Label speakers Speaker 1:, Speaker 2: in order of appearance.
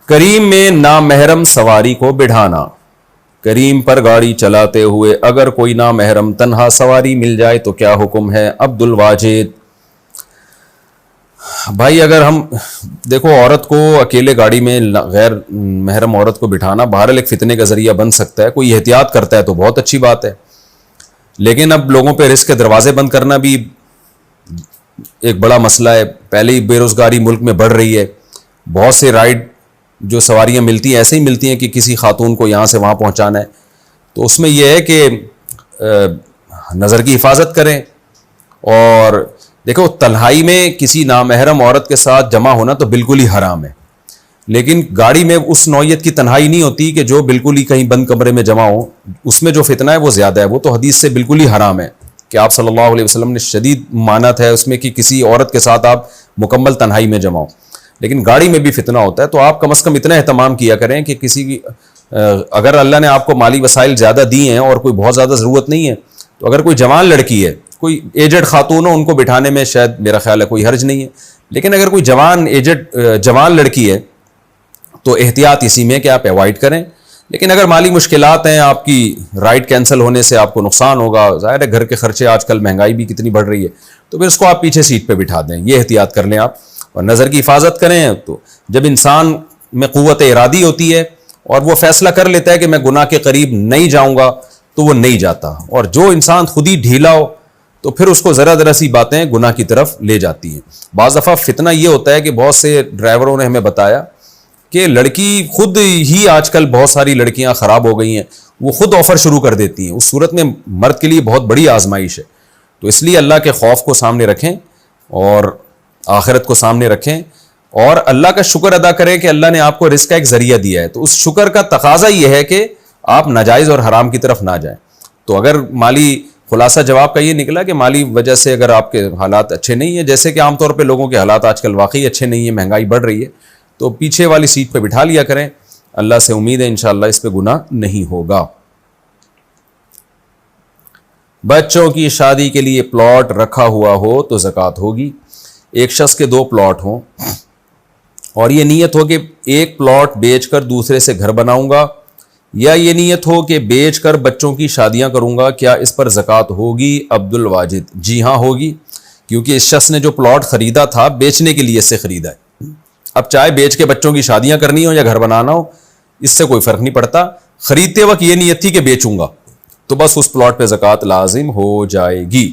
Speaker 1: کریم میں نامحرم سواری کو بٹھانا. کریم پر گاڑی چلاتے ہوئے اگر کوئی نامحرم تنہا سواری مل جائے تو کیا حکم ہے؟ عبد الواجد. بھائی اگر ہم دیکھو عورت کو اکیلے گاڑی میں غیر محرم عورت کو بٹھانا بہرحال ایک فتنے کا ذریعہ بن سکتا ہے. کوئی احتیاط کرتا ہے تو بہت اچھی بات ہے، لیکن اب لوگوں پہ رزق کے دروازے بند کرنا بھی ایک بڑا مسئلہ ہے. پہلے ہی بے روزگاری ملک میں بڑھ رہی ہے، بہت سے رائڈ جو سواریاں ملتی ہیں ایسے ہی ملتی ہیں کہ کسی خاتون کو یہاں سے وہاں پہنچانا ہے. تو اس میں یہ ہے کہ نظر کی حفاظت کریں. اور دیکھو تنہائی میں کسی نامحرم عورت کے ساتھ جمع ہونا تو بالکل ہی حرام ہے، لیکن گاڑی میں اس نوعیت کی تنہائی نہیں ہوتی کہ جو بالکل ہی کہیں بند کمرے میں جمع ہو. اس میں جو فتنہ ہے وہ زیادہ ہے، وہ تو حدیث سے بالکل ہی حرام ہے کہ آپ صلی اللہ علیہ وسلم نے شدید مانت ہے اس میں کہ کسی عورت کے ساتھ آپ مکمل تنہائی میں جمع ہو. لیکن گاڑی میں بھی فتنہ ہوتا ہے، تو آپ کم از کم اتنا اہتمام کیا کریں کہ کسی کی اگر اللہ نے آپ کو مالی وسائل زیادہ دی ہیں اور کوئی بہت زیادہ ضرورت نہیں ہے تو اگر کوئی جوان لڑکی ہے، کوئی ایجڈ خاتون ہو، ان کو بٹھانے میں شاید میرا خیال ہے کوئی حرج نہیں ہے. لیکن اگر کوئی جوان لڑکی ہے تو احتیاط اسی میں کہ آپ ایوائڈ کریں. لیکن اگر مالی مشکلات ہیں، آپ کی رائڈ کینسل ہونے سے آپ کو نقصان ہوگا، ظاہر ہے گھر کے خرچے آج کل مہنگائی بھی کتنی بڑھ رہی ہے، تو پھر اس کو آپ پیچھے سیٹ پہ بٹھا دیں. یہ احتیاط کر لیں آپ، اور نظر کی حفاظت کریں. تو جب انسان میں قوت ارادی ہوتی ہے اور وہ فیصلہ کر لیتا ہے کہ میں گناہ کے قریب نہیں جاؤں گا تو وہ نہیں جاتا. اور جو انسان خود ہی ڈھیلا ہو تو پھر اس کو ذرا سی باتیں گناہ کی طرف لے جاتی ہیں. بعض دفعہ فتنہ یہ ہوتا ہے کہ بہت سے ڈرائیوروں نے ہمیں بتایا کہ لڑکی خود ہی آج کل بہت ساری لڑکیاں خراب ہو گئی ہیں، وہ خود آفر شروع کر دیتی ہیں. اس صورت میں مرد کے لیے بہت بڑی آزمائش ہے. تو اس لیے اللہ کے خوف کو سامنے رکھیں اور آخرت کو سامنے رکھیں اور اللہ کا شکر ادا کریں کہ اللہ نے آپ کو رزق کا ایک ذریعہ دیا ہے. تو اس شکر کا تقاضا یہ ہے کہ آپ ناجائز اور حرام کی طرف نہ جائیں. تو اگر مالی خلاصہ جواب کا یہ نکلا کہ مالی وجہ سے اگر آپ کے حالات اچھے نہیں ہیں، جیسے کہ عام طور پہ لوگوں کے حالات آج کل واقعی اچھے نہیں ہیں، مہنگائی بڑھ رہی ہے، تو پیچھے والی سیٹ پہ بٹھا لیا کریں. اللہ سے امید ہے انشاءاللہ اس پہ گناہ نہیں ہوگا. بچوں کی شادی کے لیے پلاٹ رکھا ہوا ہو تو زکوٰۃ ہوگی. ایک شخص کے 2 پلاٹ ہوں اور یہ نیت ہو کہ ایک پلاٹ بیچ کر دوسرے سے گھر بناؤں گا، یا یہ نیت ہو کہ بیچ کر بچوں کی شادیاں کروں گا، کیا اس پر زکوٰۃ ہوگی؟ عبد الواجد. جی ہاں ہوگی، کیونکہ اس شخص نے جو پلاٹ خریدا تھا بیچنے کے لیے اس سے خریدا ہے. اب چاہے بیچ کے بچوں کی شادیاں کرنی ہو یا گھر بنانا ہو، اس سے کوئی فرق نہیں پڑتا. خریدتے وقت یہ نیت تھی کہ بیچوں گا، تو بس اس پلاٹ پہ زکوٰۃ لازم ہو جائے گی.